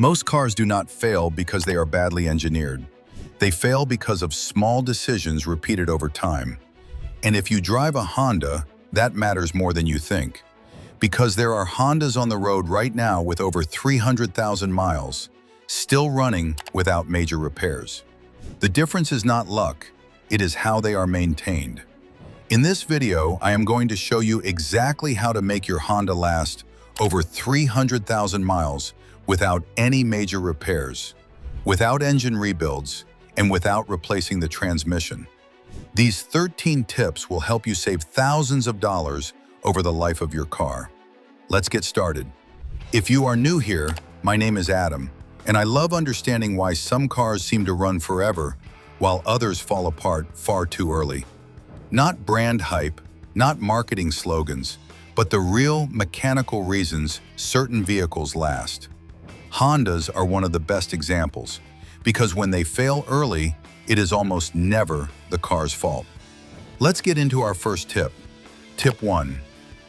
Most cars do not fail because they are badly engineered. They fail because of small decisions repeated over time. And if you drive a Honda, that matters more than you think. Because there are Hondas on the road right now with over 300,000 miles, still running without major repairs. The difference is not luck, it is how they are maintained. In this video, I am going to show you exactly how to make your Honda last over 300,000 miles without any major repairs, without engine rebuilds, and without replacing the transmission. These 13 tips will help you save thousands of dollars over the life of your car. Let's get started. If you are new here, my name is Adam, and I love understanding why some cars seem to run forever while others fall apart far too early. Not brand hype, not marketing slogans, but the real mechanical reasons certain vehicles last. Hondas are one of the best examples, because when they fail early, it is almost never the car's fault. Let's get into our first tip. Tip 1.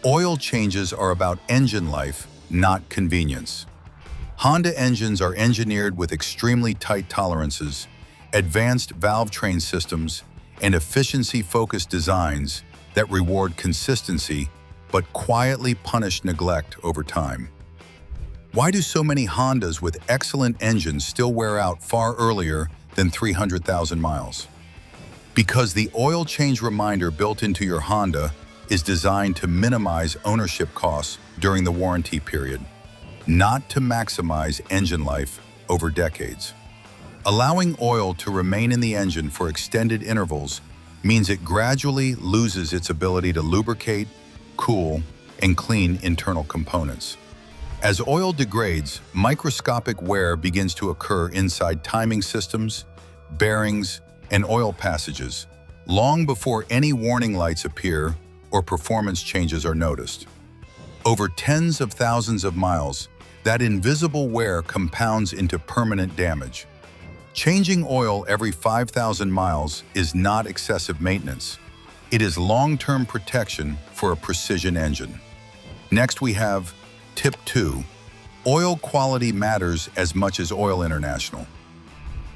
Oil changes are about engine life, not convenience. Honda engines are engineered with extremely tight tolerances, advanced valve train systems, and efficiency-focused designs that reward consistency but quietly punish neglect over time. Why do so many Hondas with excellent engines still wear out far earlier than 300,000 miles? Because the oil change reminder built into your Honda is designed to minimize ownership costs during the warranty period, not to maximize engine life over decades. Allowing oil to remain in the engine for extended intervals means it gradually loses its ability to lubricate, cool, and clean internal components. As oil degrades, microscopic wear begins to occur inside timing systems, bearings, and oil passages, long before any warning lights appear or performance changes are noticed. Over tens of thousands of miles, that invisible wear compounds into permanent damage. Changing oil every 5,000 miles is not excessive maintenance. It is long-term protection for a precision engine. Next we have Tip 2. Oil quality matters as much as Oil International.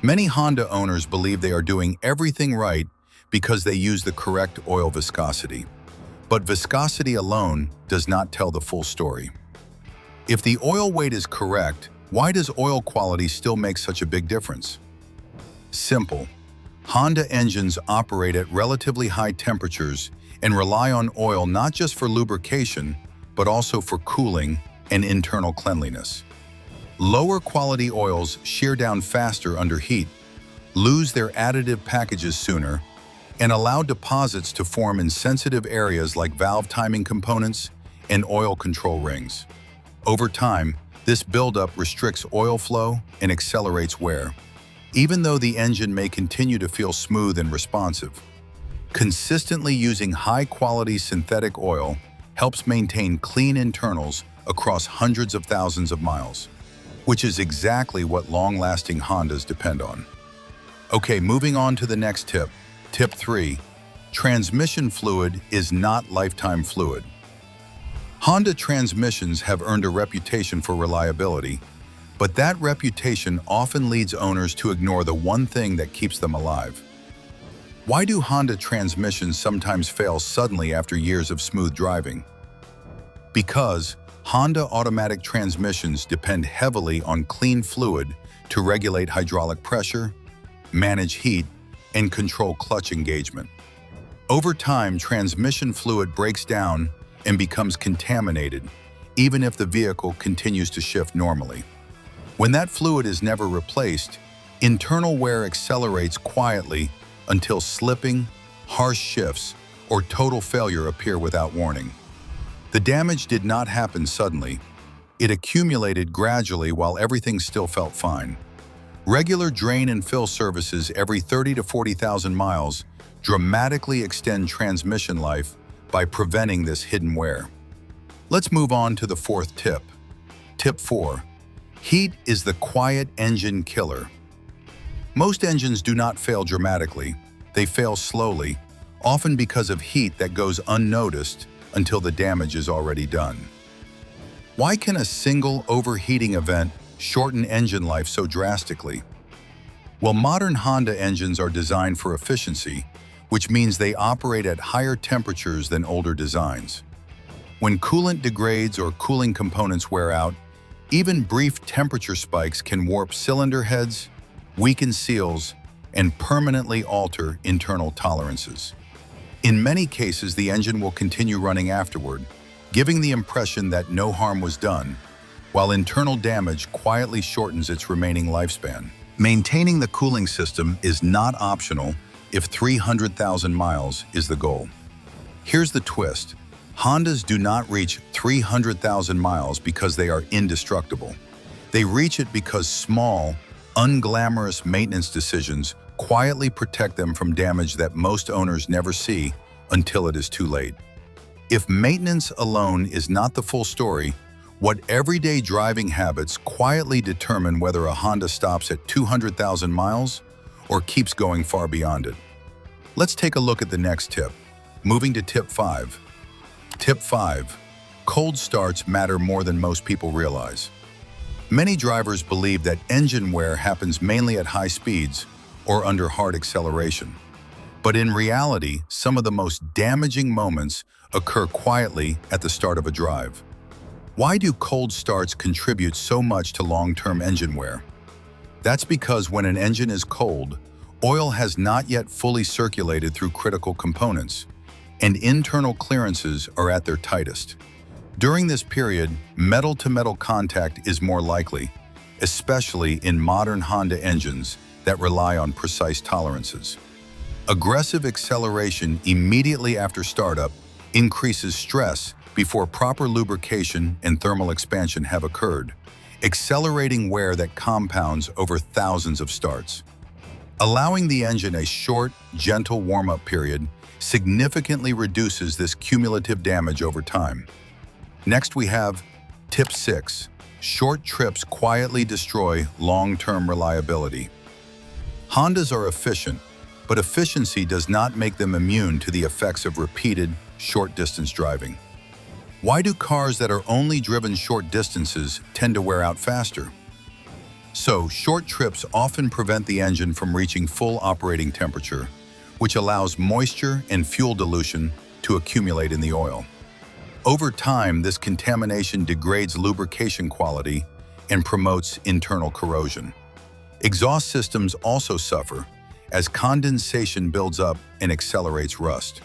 Many Honda owners believe they are doing everything right because they use the correct oil viscosity. But viscosity alone does not tell the full story. If the oil weight is correct, why does oil quality still make such a big difference? Simple. Honda engines operate at relatively high temperatures and rely on oil not just for lubrication, but also for cooling and internal cleanliness. Lower quality oils shear down faster under heat, lose their additive packages sooner, and allow deposits to form in sensitive areas like valve timing components and oil control rings. Over time, this buildup restricts oil flow and accelerates wear, even though the engine may continue to feel smooth and responsive. Consistently using high-quality synthetic oil helps maintain clean internals across hundreds of thousands of miles, which is exactly what long-lasting Hondas depend on. Okay, moving on to the next tip. Tip 3. Transmission fluid is not lifetime fluid. Honda transmissions have earned a reputation for reliability, but that reputation often leads owners to ignore the one thing that keeps them alive. Why do Honda transmissions sometimes fail suddenly after years of smooth driving? Because Honda automatic transmissions depend heavily on clean fluid to regulate hydraulic pressure, manage heat, and control clutch engagement. Over time, transmission fluid breaks down and becomes contaminated, even if the vehicle continues to shift normally. When that fluid is never replaced, internal wear accelerates quietly until slipping, harsh shifts, or total failure appear without warning. The damage did not happen suddenly. It accumulated gradually while everything still felt fine. Regular drain and fill services every 30 to 40,000 miles dramatically extend transmission life by preventing this hidden wear. Let's move on to the fourth tip. Tip 4. Heat is the quiet engine killer. Most engines do not fail dramatically. They fail slowly, often because of heat that goes unnoticed until the damage is already done. Why can a single overheating event shorten engine life so drastically? Well, modern Honda engines are designed for efficiency, which means they operate at higher temperatures than older designs. When coolant degrades or cooling components wear out, even brief temperature spikes can warp cylinder heads, weaken seals, and permanently alter internal tolerances. In many cases, the engine will continue running afterward, giving the impression that no harm was done, while internal damage quietly shortens its remaining lifespan. Maintaining the cooling system is not optional if 300,000 miles is the goal. Here's the twist. Hondas do not reach 300,000 miles because they are indestructible. They reach it because small, unglamorous maintenance decisions quietly protect them from damage that most owners never see until it is too late. If maintenance alone is not the full story, what everyday driving habits quietly determine whether a Honda stops at 200,000 miles or keeps going far beyond it? Let's take a look at the next tip. Moving to tip 5. Tip 5. Cold starts matter more than most people realize. Many drivers believe that engine wear happens mainly at high speeds or under hard acceleration. But in reality, some of the most damaging moments occur quietly at the start of a drive. Why do cold starts contribute so much to long-term engine wear? That's because when an engine is cold, oil has not yet fully circulated through critical components, and internal clearances are at their tightest. During this period, metal-to-metal contact is more likely, especially in modern Honda engines that rely on precise tolerances. Aggressive acceleration immediately after startup increases stress before proper lubrication and thermal expansion have occurred, accelerating wear that compounds over thousands of starts. Allowing the engine a short, gentle warm-up period significantly reduces this cumulative damage over time. Next, we have tip 6. Short trips quietly destroy long-term reliability. Hondas are efficient, but efficiency does not make them immune to the effects of repeated, short-distance driving. Why do cars that are only driven short distances tend to wear out faster? So, short trips often prevent the engine from reaching full operating temperature, which allows moisture and fuel dilution to accumulate in the oil. Over time, this contamination degrades lubrication quality and promotes internal corrosion. Exhaust systems also suffer as condensation builds up and accelerates rust.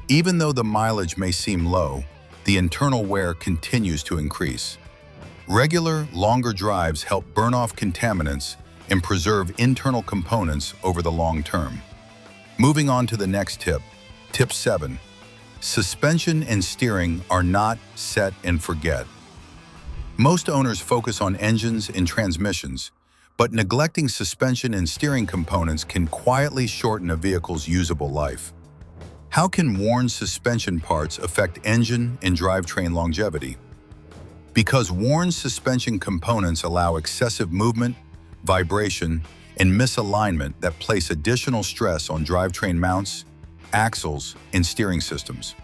Even though the mileage may seem low, the internal wear continues to increase. Regular, longer drives help burn off contaminants and preserve internal components over the long term. Moving on to the next tip, tip 7. Suspension and steering are not set and forget. Most owners focus on engines and transmissions, but neglecting suspension and steering components can quietly shorten a vehicle's usable life. How can worn suspension parts affect engine and drivetrain longevity? Because worn suspension components allow excessive movement, vibration, and misalignment that place additional stress on drivetrain mounts, axles, and steering systems.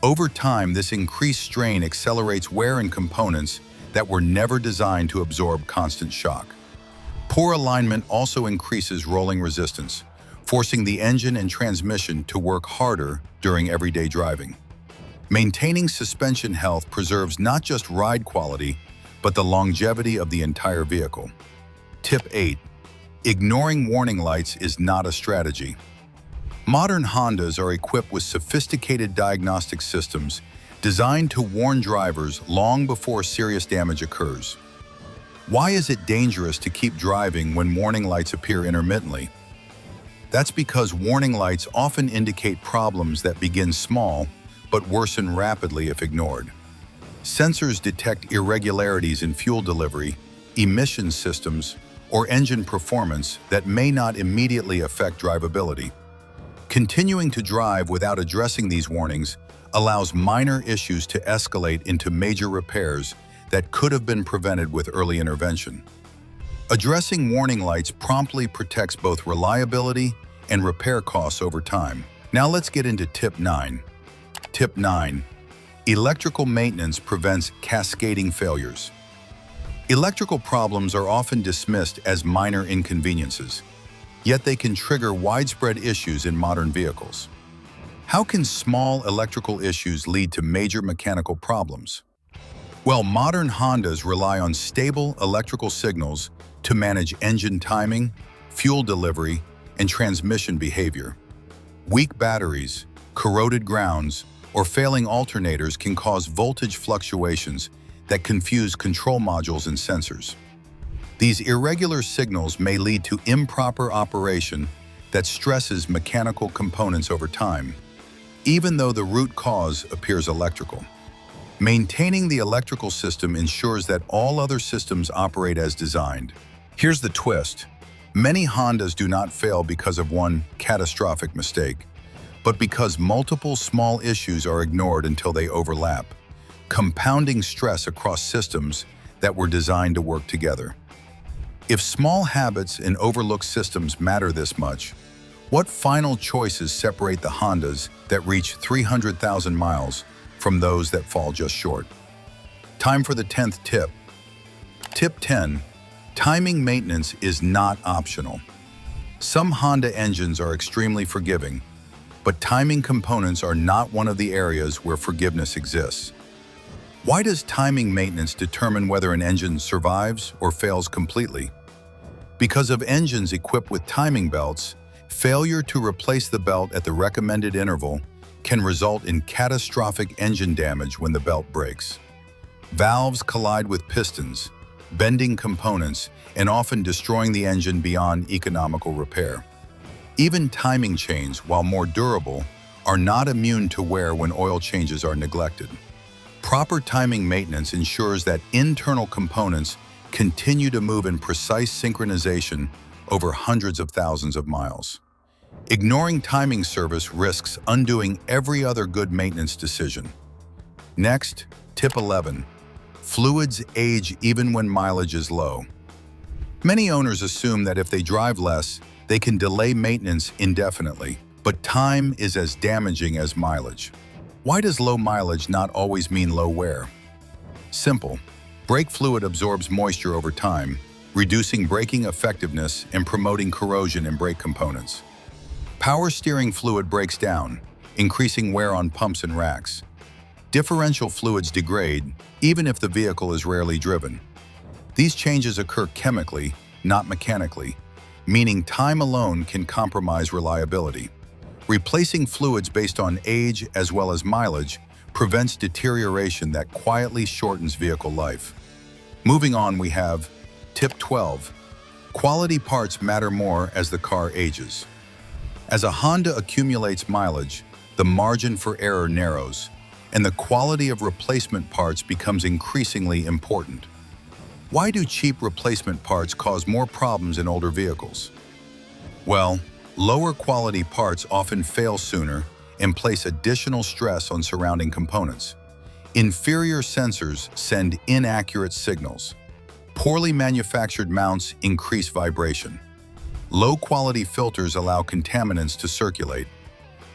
Over time, this increased strain accelerates wear in components that were never designed to absorb constant shock. Poor alignment also increases rolling resistance, forcing the engine and transmission to work harder during everyday driving. Maintaining suspension health preserves not just ride quality, but the longevity of the entire vehicle. Tip 8. Ignoring warning lights is not a strategy. Modern Hondas are equipped with sophisticated diagnostic systems designed to warn drivers long before serious damage occurs. Why is it dangerous to keep driving when warning lights appear intermittently? That's because warning lights often indicate problems that begin small but worsen rapidly if ignored. Sensors detect irregularities in fuel delivery, emission systems, or engine performance that may not immediately affect drivability. Continuing to drive without addressing these warnings allows minor issues to escalate into major repairs that could have been prevented with early intervention. Addressing warning lights promptly protects both reliability and repair costs over time. Now let's get into tip 9. Tip 9. Electrical maintenance prevents cascading failures. Electrical problems are often dismissed as minor inconveniences, yet they can trigger widespread issues in modern vehicles. How can small electrical issues lead to major mechanical problems? Well, modern Hondas rely on stable electrical signals to manage engine timing, fuel delivery, and transmission behavior. Weak batteries, corroded grounds, or failing alternators can cause voltage fluctuations that confuse control modules and sensors. These irregular signals may lead to improper operation that stresses mechanical components over time, even though the root cause appears electrical. Maintaining the electrical system ensures that all other systems operate as designed. Here's the twist. Many Hondas do not fail because of one catastrophic mistake, but because multiple small issues are ignored until they overlap, compounding stress across systems that were designed to work together. If small habits and overlooked systems matter this much, what final choices separate the Hondas that reach 300,000 miles from those that fall just short? Time for the 10th tip. Tip 10. Timing maintenance is not optional. Some Honda engines are extremely forgiving, but timing components are not one of the areas where forgiveness exists. Why does timing maintenance determine whether an engine survives or fails completely? Because of engines equipped with timing belts, failure to replace the belt at the recommended interval can result in catastrophic engine damage when the belt breaks. Valves collide with pistons, bending components, and often destroying the engine beyond economical repair. Even timing chains, while more durable, are not immune to wear when oil changes are neglected. Proper timing maintenance ensures that internal components continue to move in precise synchronization over hundreds of thousands of miles. Ignoring timing service risks undoing every other good maintenance decision. Next, tip 11. Fluids age even when mileage is low. Many owners assume that if they drive less, they can delay maintenance indefinitely, but time is as damaging as mileage. Why does low mileage not always mean low wear? Simple. Brake fluid absorbs moisture over time, reducing braking effectiveness and promoting corrosion in brake components. Power steering fluid breaks down, increasing wear on pumps and racks. Differential fluids degrade, even if the vehicle is rarely driven. These changes occur chemically, not mechanically, meaning time alone can compromise reliability. Replacing fluids based on age as well as mileage prevents deterioration that quietly shortens vehicle life. Moving on, we have tip 12. Quality parts matter more as the car ages. As a Honda accumulates mileage, the margin for error narrows, and the quality of replacement parts becomes increasingly important. Why do cheap replacement parts cause more problems in older vehicles? Well, lower quality parts often fail sooner and place additional stress on surrounding components. Inferior sensors send inaccurate signals. Poorly manufactured mounts increase vibration. Low-quality filters allow contaminants to circulate.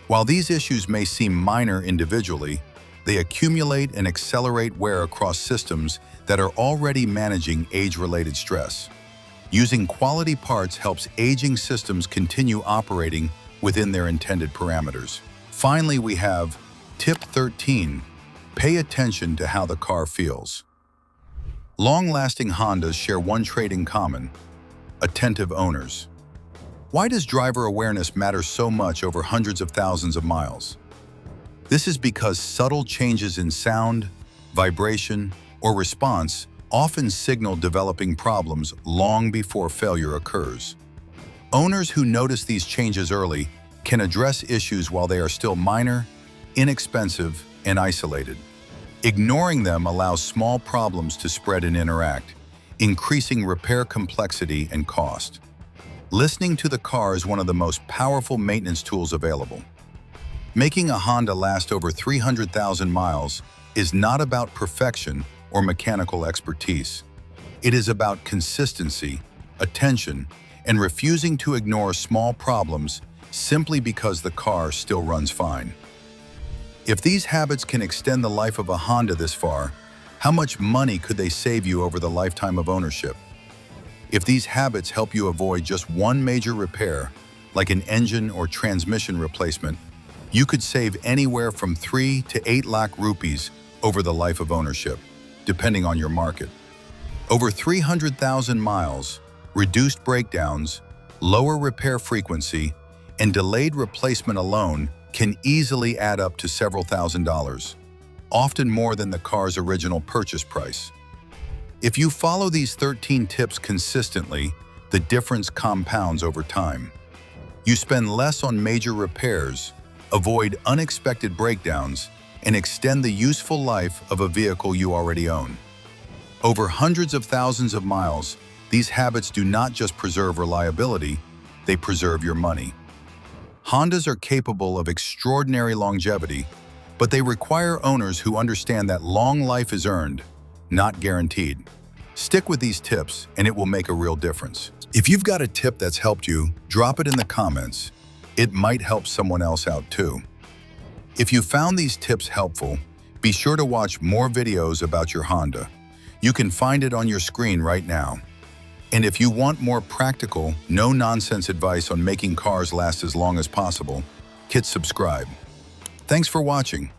While these issues may seem minor individually, they accumulate and accelerate wear across systems that are already managing age-related stress. Using quality parts helps aging systems continue operating within their intended parameters. Finally, we have tip 13. Pay attention to how the car feels. Long-lasting Hondas share one trait in common: attentive owners. Why does driver awareness matter so much over hundreds of thousands of miles? This is because subtle changes in sound, vibration, or response often signal developing problems long before failure occurs. Owners who notice these changes early can address issues while they are still minor, inexpensive, and isolated. Ignoring them allows small problems to spread and interact, increasing repair complexity and cost. Listening to the car is one of the most powerful maintenance tools available. Making a Honda last over 300,000 miles is not about perfection or mechanical expertise. It is about consistency, attention, and refusing to ignore small problems simply because the car still runs fine. If these habits can extend the life of a Honda this far, How much money could they save you over the lifetime of ownership? If these habits help you avoid just one major repair, like an engine or transmission replacement, you could save anywhere from 3 to 8 lakh rupees over the life of ownership, depending on your market. Over 300,000 miles, reduced breakdowns, lower repair frequency, and delayed replacement alone can easily add up to several $1,000s, often more than the car's original purchase price. If you follow these 13 tips consistently, the difference compounds over time. You spend less on major repairs, avoid unexpected breakdowns, and extend the useful life of a vehicle you already own. Over hundreds of thousands of miles, these habits do not just preserve reliability, they preserve your money. Hondas are capable of extraordinary longevity, but they require owners who understand that long life is earned, not guaranteed. Stick with these tips and it will make a real difference. If you've got a tip that's helped you, drop it in the comments. It might help someone else out too. If you found these tips helpful, be sure to watch more videos about your Honda. You can find it on your screen right now. And if you want more practical, no-nonsense advice on making cars last as long as possible, hit subscribe. Thanks for watching.